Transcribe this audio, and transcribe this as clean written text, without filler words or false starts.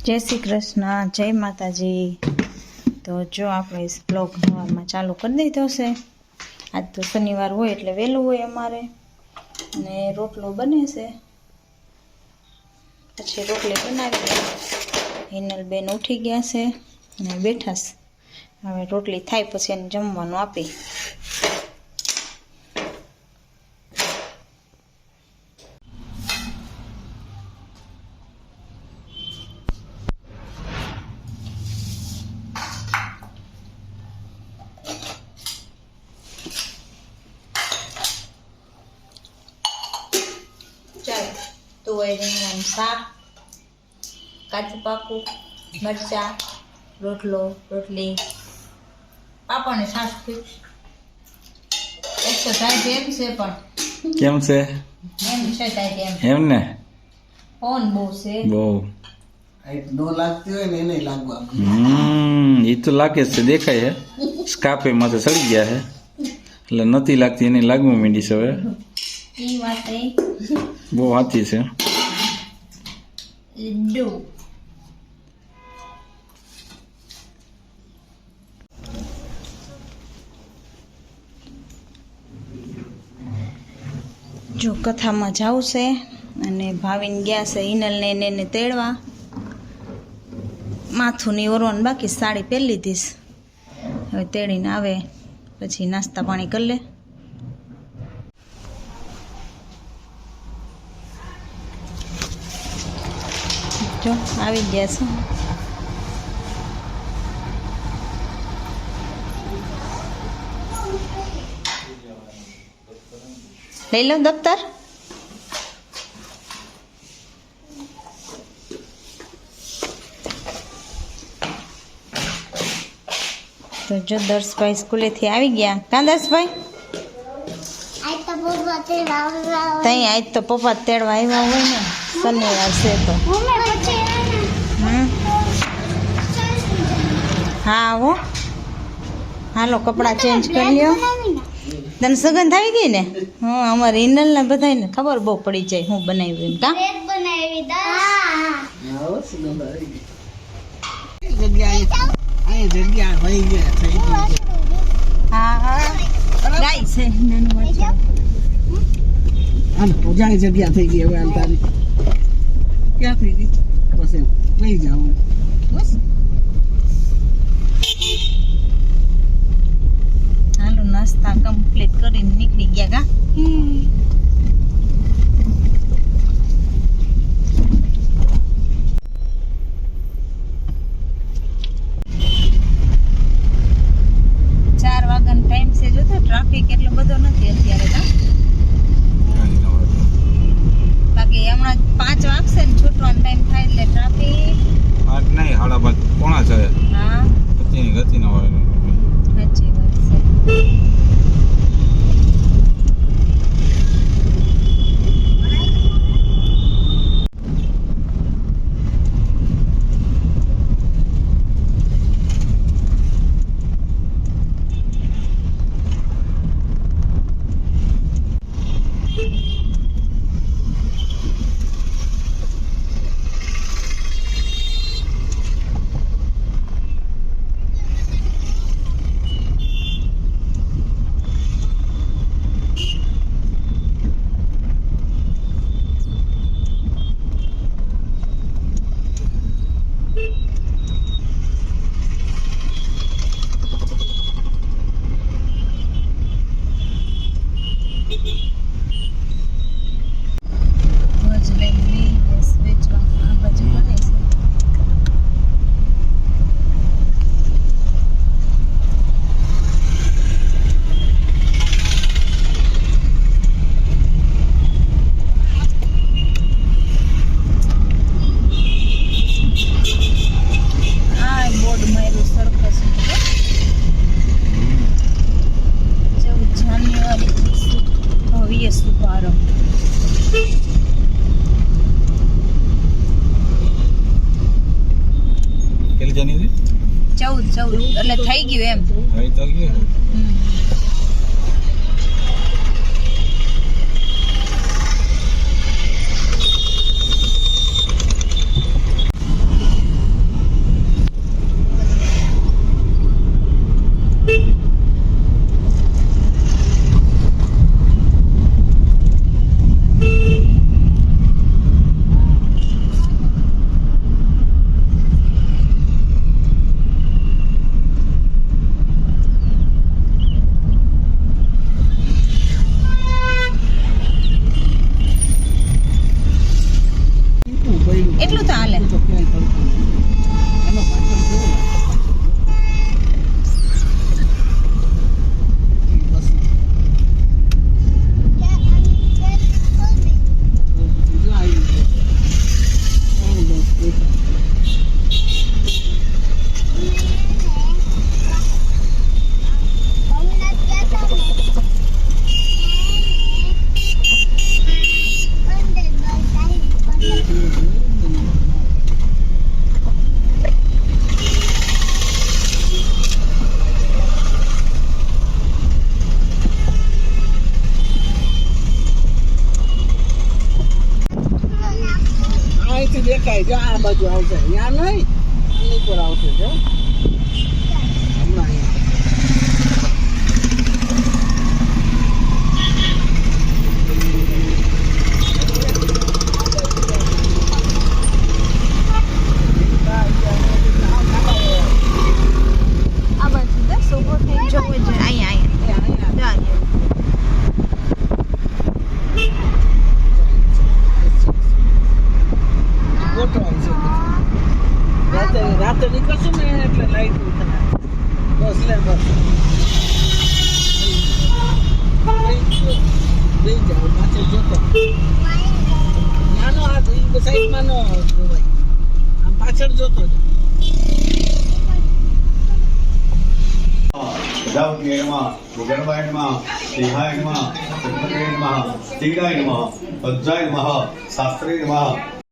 જય શ્રી કૃષ્ણ, જય માતાજી। તો જો આપણે બ્લોગ સવારમાં ચાલુ કરી દીધો છે। આજ તો શનિવાર હોય એટલે વહેલું હોય અમારે, ને રોટલો બને છે। પછી રોટલી બનાવી, હિનલબેન ઉઠી ગયા છે ને બેઠા છે। હવે રોટલી થાય પછી એને જમવાનું આપી। ચાલો તુવેર રીંગણાનું શાક, કાચું પાકું, મરચાં, રોટલો, રોટલી, પાપડ ને છાશ ફિક્સ। એક તો થાય એમ છે પણ કેમ છે એમ છે થાય એમ એમ ને ફોન બહુ છે બહુ નો લાગતી હોય ને એને લાગવા એ તો લાગે છે દેખાય હે સ્કાપે માથે સડી ગયા હે એટલે નથી લાગતી એને લાગવા માંડી છે હવે ઈ વાત એ બહુ સાચી છે ડુ જો કથામાં જાવું છે અને ભાવીને ગયા છે હિનલને એને તેડવા। માથું ની ઓરવાનું બાકી, સાડી પહેરી લીધી છે, હવે તેડીને આવે પછી નાસ્તા પાણી કરી લે। જો આવી ગયા છે। લઈ લો દફતર। તો જો દર્શભાઈ સ્કૂલેથી આવી ગયા। કાં દર્શભાઈ? તઈ આજ તો પપ્પા તેડવા આવ્યા હોય ને, શનિવાર છે તો। હા હો, હાલો કપડાં ચેન્જ કરી લ્યો। તને સગંધ આવી ગઈ ને? હા, અમારે હિનલ ને બધાને ખબર બહુ પડી જાય હું બનાવ્યું એમ। જગ્યા થઈ ગયા હા હા ગાય છે નાનું વાંચો પૂજાની જગ્યા થઈ ગઈ હવે તારી ક્યાં થઈ ગઈ બસ એમ લઈ જાવ બસ હાલો નાસ્તા કમ્પ્લીટ કરીને નીકળી ગયા કા। ટાઈમ છે જો તો ટ્રાફિક એટલો બધો નથી અત્યારે કા, બાકી હમણાં 5 વાગશે ને છૂટવાનો ટાઈમ થાય એટલે ટ્રાફિક આજ નહીં 5:30 પોણા 6 હા ગતિની ગતિ ન હોય સાચી વાત છે। કેટલી જણી છે? 14 એટલે થઈ ગયું એમ થઈ તો ગયું। ક્યાંય પડતું નથી. એમાં પાછળ કેવું બસ જો આવી ગયું. બસ દેખાય. અહીંથી દેખાય જો આ બાજુ આવશે ત્યાં નહીં આની પર આવશે જો હમણાં અહીંયા આ બાજુ બસ ઊભો થઈ જવો છે અહીંયા જા ગોઠવાય છે રાતે નીકળશું ને એટલે લાઈટ બસ લે બસ લઈ જાઓ પાછળ જોતો નાનો આ સાઈડમાં નો જોવાય આમ પાછળ જોતો प्रजापति नमः भूगर्भाय नमः सिंहाय नमः चक्रवर्ती नमः स्थिराय नमः वज्राय नमः शास्त्रे नमः